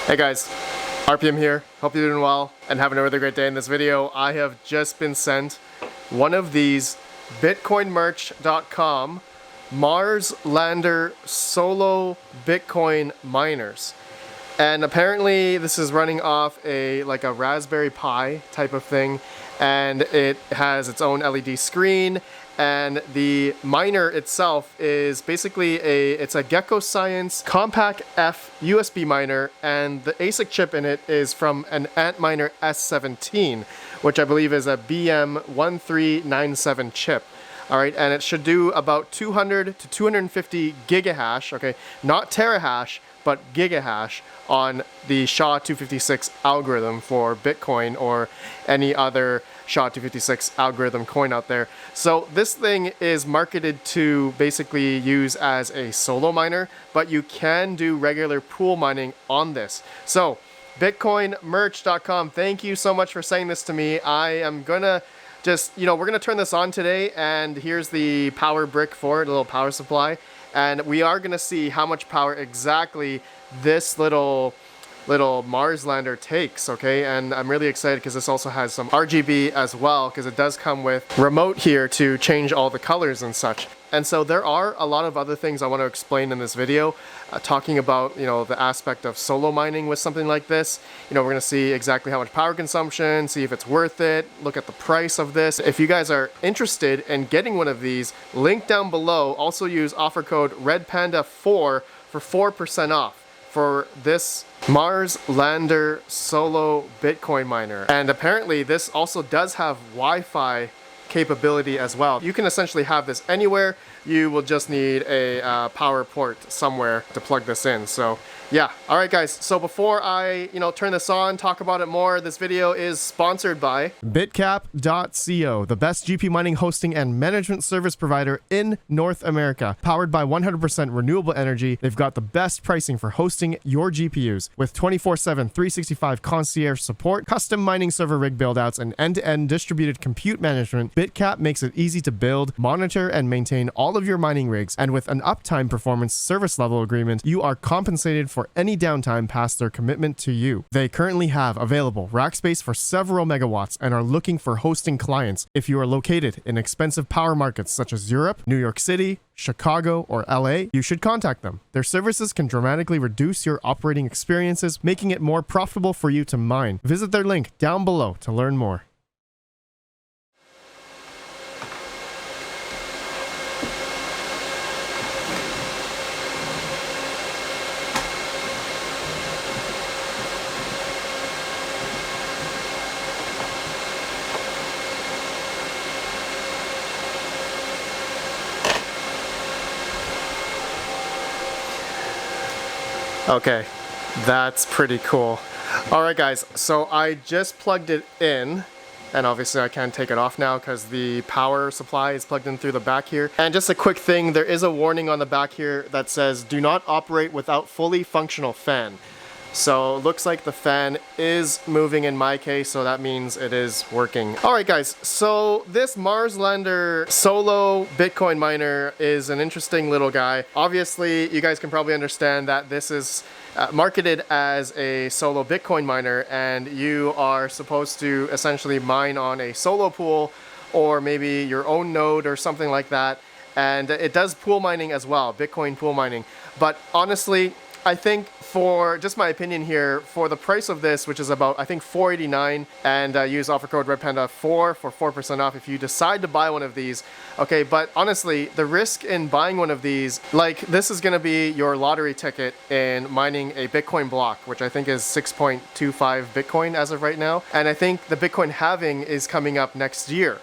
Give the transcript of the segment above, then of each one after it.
Hey guys, RPM here. Hope you're doing well and having a really great day. In this video, I have just been sent one of these bitcoinmerch.com Mars Lander solo Bitcoin miners. And apparently this is running off a Raspberry Pi type of thing, and it has its own LED screen, and the miner itself is basically it's a Gecko Science Compact F USB miner, and the ASIC chip in it is from an Antminer S17, which I believe is a BM1397 chip. Alright, and it should do about 200 to 250 gigahash, okay, not terahash, but gigahash on the SHA-256 algorithm for Bitcoin or any other SHA-256 algorithm coin out there. So this thing is marketed to basically use as a solo miner, but you can do regular pool mining on this. So bitcoinmerch.com, thank you so much for saying this to me. I am gonna we're gonna turn this on today, and here's the power brick for it, a little power supply. And we are going to see how much power exactly this little Mars lander takes, okay? And I'm really excited because this also has some RGB as well, because it does come with remote here to change all the colors and such. And so there are a lot of other things I want to explain in this video, talking about, the aspect of solo mining with something like this. We're going to see exactly how much power consumption, see if it's worth it, look at the price of this. If you guys are interested in getting one of these, link down below. Also use offer code REDPANDA4 for 4% off for this Mars Lander solo Bitcoin miner. And apparently this also does have Wi-Fi capability as well. You can essentially have this anywhere. You will just need a power port somewhere to plug this in. So yeah, all right guys, so before I turn this on, talk about it more, this video is sponsored by Bitcap.co, the best GPU mining hosting and management service provider in North America. Powered by 100% renewable energy, they've got the best pricing for hosting your GPUs with 24/7 365 concierge support, custom mining server rig buildouts, and end-to-end distributed compute management. Bitcap makes it easy to build, monitor, and maintain all of your mining rigs, and with an uptime performance service level agreement, you are compensated for any downtime past their commitment to you. They currently have available rack space for several megawatts and are looking for hosting clients. If you are located in expensive power markets such as Europe, New York City, Chicago, or LA, you should contact them. Their services can dramatically reduce your operating experiences, making it more profitable for you to mine. Visit their link down below to learn more. Okay, that's pretty cool. Alright guys, so I just plugged it in, and obviously I can't take it off now because the power supply is plugged in through the back here. And just a quick thing, there is a warning on the back here that says do not operate without fully functional fan. So it looks like the fan is moving in my case, so that means it is working. Alright guys, so this Mars Lander solo Bitcoin miner is an interesting little guy. Obviously, you guys can probably understand that this is marketed as a solo Bitcoin miner, and you are supposed to essentially mine on a solo pool or maybe your own node or something like that. And it does pool mining as well, Bitcoin pool mining. But honestly, I think, for just my opinion here, for the price of this, which is about, I think, $4.89, and use offer code REDPANDA4 for 4% off if you decide to buy one of these. Okay, but honestly, the risk in buying one of these, this is going to be your lottery ticket in mining a Bitcoin block, which I think is 6.25 Bitcoin as of right now. And I think the Bitcoin halving is coming up next year.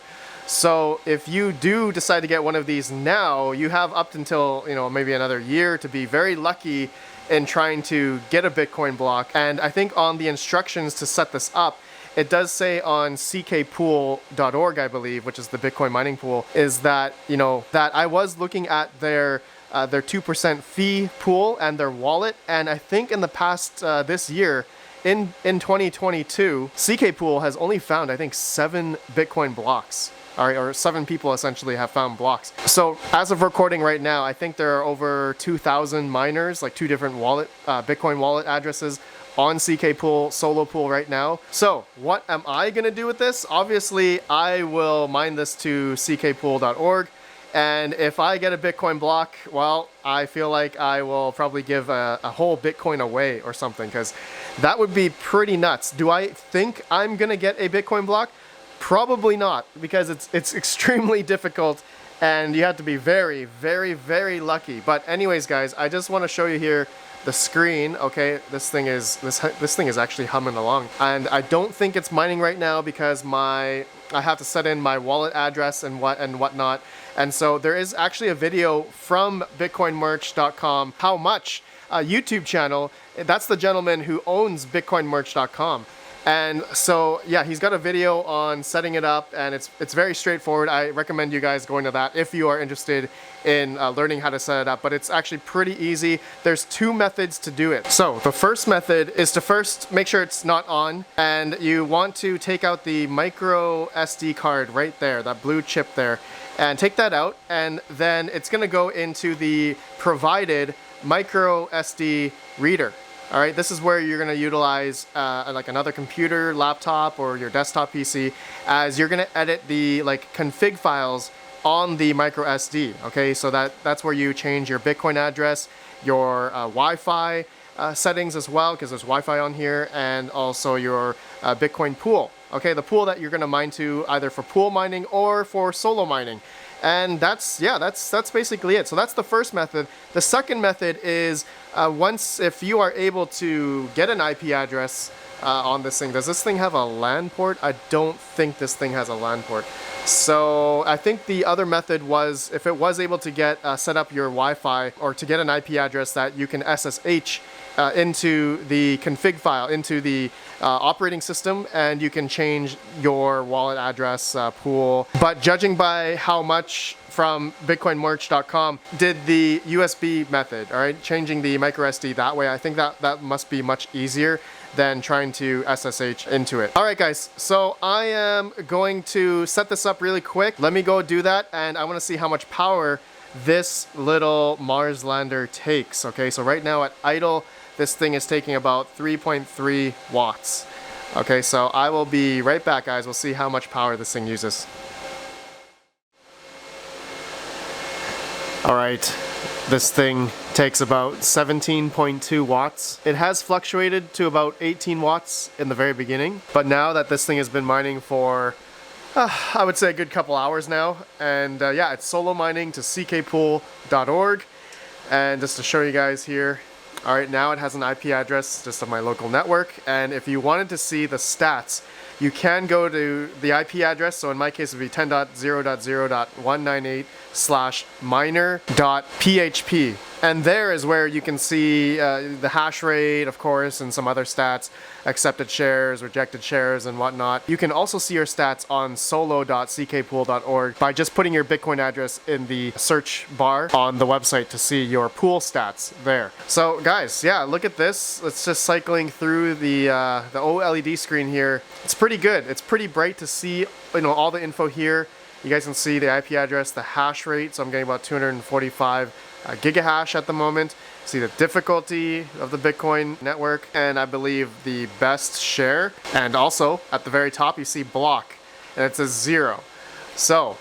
So if you do decide to get one of these now, you have up until, maybe another year to be very lucky in trying to get a Bitcoin block. And I think on the instructions to set this up, it does say on ckpool.org, I believe, which is the Bitcoin mining pool, is that, that I was looking at their 2% fee pool and their wallet. And I think in the past, this year, in 2022, CK Pool has only found, I think, 7 Bitcoin blocks. All right, or 7 people essentially have found blocks. So as of recording right now, I think there are over 2,000 miners, like 2 different Bitcoin wallet addresses on CK Pool, Solo Pool right now. So what am I gonna do with this? Obviously, I will mine this to ckpool.org. And if I get a Bitcoin block, well, I feel like I will probably give a whole Bitcoin away or something, because that would be pretty nuts. Do I think I'm gonna get a Bitcoin block? Probably not, because it's extremely difficult and you have to be very, very, very lucky. But anyways, guys, I just want to show you here the screen. Okay, this thing is actually humming along, and I don't think it's mining right now because I have to set in my wallet address and whatnot. And so there is actually a video from bitcoinmerch.com, how much, YouTube channel. That's the gentleman who owns bitcoinmerch.com. And so, yeah, he's got a video on setting it up, and it's very straightforward. I recommend you guys going to that if you are interested in learning how to set it up, but it's actually pretty easy. There's 2 methods to do it. So the first method is to first make sure it's not on, and you want to take out the micro SD card right there, that blue chip there, and take that out, and then it's gonna go into the provided micro SD reader. All right, this is where you're gonna utilize like another computer, laptop, or your desktop PC, as you're gonna edit the config files on the micro SD. Okay, so that's where you change your Bitcoin address, your Wi-Fi settings as well, because there's Wi-Fi on here, and also your Bitcoin pool. Okay, the pool that you're gonna mine to, either for pool mining or for solo mining. And that's basically it. So that's the first method. The second method is if you are able to get an IP address on this thing. Does this thing have a LAN port? I don't think this thing has a LAN port. So I think the other method was, if it was able to get set up your Wi-Fi, or to get an IP address that you can SSH into the config file, into the operating system, and you can change your wallet address pool. But judging by how much from bitcoinmerch.com did the USB method, all right, changing the micro SD that way, I think that must be much easier than trying to SSH into it. All right, guys, so I am going to set this up really quick. Let me go do that, and I want to see how much power this little Mars lander takes. Okay, so right now at idle, this thing is taking about 3.3 watts. Okay, so I will be right back, guys. We'll see how much power this thing uses. All right, this thing takes about 17.2 watts. It has fluctuated to about 18 watts in the very beginning, but now that this thing has been mining for I would say a good couple hours now, and yeah, it's solo mining to ckpool.org. And just to show you guys here, all right, now it has an IP address just of my local network, and if you wanted to see the stats, you can go to the IP address. So in my case, it would be 10.0.0.198/miner.php. And there is where you can see the hash rate, of course, and some other stats, accepted shares, rejected shares, and whatnot. You can also see your stats on solo.ckpool.org by just putting your Bitcoin address in the search bar on the website to see your pool stats there. So guys, yeah, look at this. It's just cycling through the OLED screen here. It's pretty good. It's pretty bright to see, you know, all the info here. You guys can see the IP address, the hash rate. So I'm getting about 245 gigahash at the moment. See the difficulty of the Bitcoin network, and I believe the best share. And also at the very top, you see block, and it says 0. So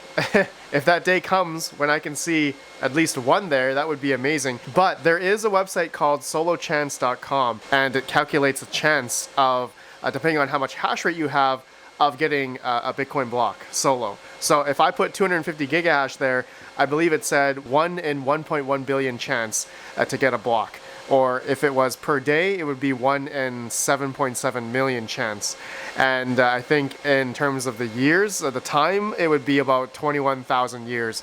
if that day comes when I can see at least one there, that would be amazing. But there is a website called solochance.com, and it calculates the chance of, depending on how much hash rate you have, of getting a Bitcoin block solo. So if I put 250 gigahash there, I believe it said 1 in 1.1 billion chance to get a block. Or if it was per day, it would be 1 in 7.7 million chance. And I think in terms of the years, the time, it would be about 21,000 years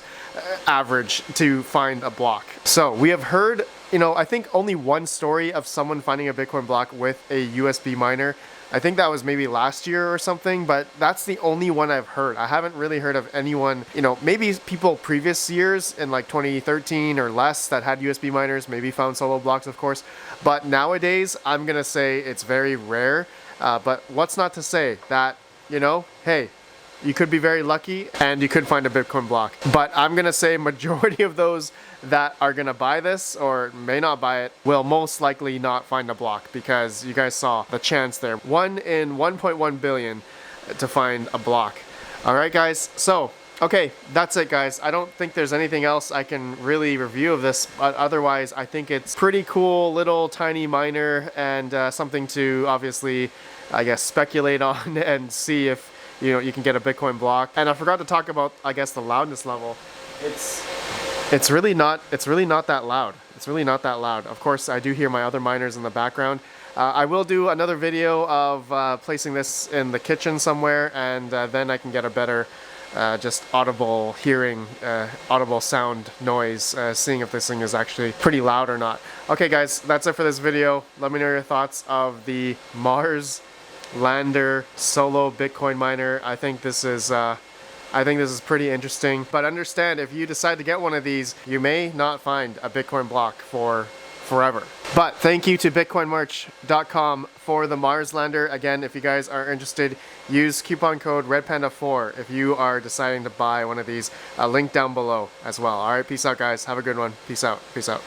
average to find a block. So we have heard, you know, I think only one story of someone finding a Bitcoin block with a USB miner. I think that was maybe last year or something, but that's the only one I've heard. I haven't really heard of anyone, you know, maybe people previous years in like 2013 or less that had USB miners, maybe found solo blocks, of course. But nowadays, I'm gonna say it's very rare. But what's not to say that, you know, hey, you could be very lucky and you could find a Bitcoin block. But I'm gonna say majority of those that are gonna buy this or may not buy it will most likely not find a block, because you guys saw the chance there. 1 in 1.1 billion to find a block. All right, guys. So, okay, that's it, guys. I don't think there's anything else I can really review of this, but otherwise I think it's pretty cool little tiny miner, and something to obviously, I guess, speculate on and see if you can get a Bitcoin block. And I forgot to talk about, I guess, the loudness level. It's really not that loud. It's really not that loud. Of course, I do hear my other miners in the background. I will do another video of placing this in the kitchen somewhere, and then I can get a better just audible hearing, audible sound noise, seeing if this thing is actually pretty loud or not. Okay, guys, that's it for this video. Let me know your thoughts of the Mars Lander solo Bitcoin miner. I think this is pretty interesting. But understand, if you decide to get one of these, you may not find a Bitcoin block for forever. But thank you to bitcoinmerch.com for the Mars Lander. Again, if you guys are interested, use coupon code RedPanda4 if you are deciding to buy one of these. Link down below as well. All right, peace out, guys. Have a good one. Peace out. Peace out.